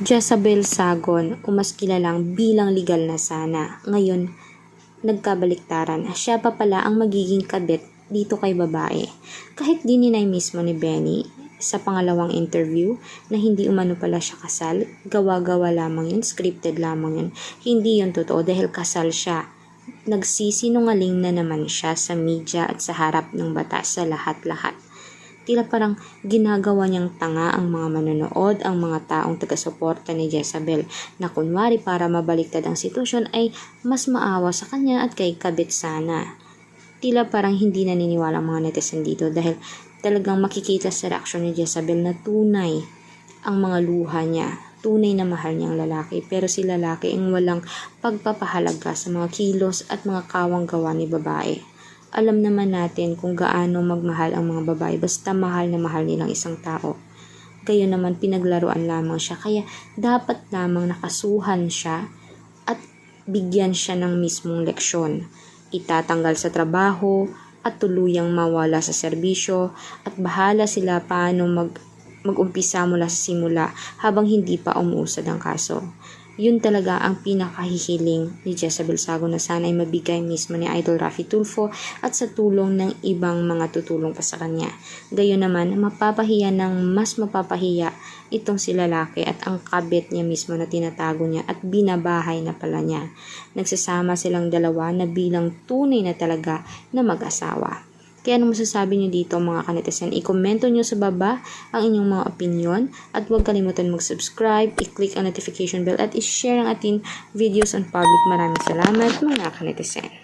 Jezabel Sagon o mas kilalang bilang legal na sana. Ngayon, nagkabaliktaran. Siya pa pala ang magiging kabit dito kay babae. Kahit dininay mismo ni Benny sa pangalawang interview na hindi umano pala siya kasal, gawa-gawa lamang yun, scripted lamang yun. Hindi yun totoo dahil kasal siya. Nagsisinungaling na naman siya sa media at sa harap ng batas sa lahat-lahat. Tila parang ginagawa niyang tanga ang mga manonood, ang mga taong taga-suporta ni Jezabel na kunwari para mabaliktad ang sitwasyon ay mas maawa sa kanya at kay kabit sana. Tila parang hindi naniniwala ang mga netizen dito dahil talagang makikita sa reaksyon ni Jezabel na tunay ang mga luha niya. Tunay na mahal niya ang lalaki pero si lalaki ang walang pagpapahalaga sa mga kilos at mga kawang gawa ni babae. Alam naman natin kung gaano magmahal ang mga babae basta mahal na mahal nilang isang tao. Gayon naman pinaglaruan lamang siya kaya dapat lamang nakasuhan siya at bigyan siya ng mismong leksyon. Itatanggal sa trabaho at tuluyang mawala sa serbisyo at bahala sila paano mag-umpisa mula sa simula habang hindi pa umuusad ang kaso. Yun talaga ang pinakahihiling ni Jezabel Sagon na sana ay mabigay mismo ni Idol Raffy Tulfo at sa tulong ng ibang mga tutulong pa sa kanya. Gayon naman, mapapahiya ng mas mapapahiya itong si lalaki at ang kabit niya mismo na tinatago niya at binabahay na pala niya. Nagsasama silang dalawa na bilang tunay na talaga na mag-asawa. Kaya ano masasabi niyo dito mga kanetizen? I-komento niyo sa baba ang inyong mga opinion at huwag kalimutan mag-subscribe, i-click ang notification bell at i-share ang ating videos on public. Maraming salamat mga kanetizen.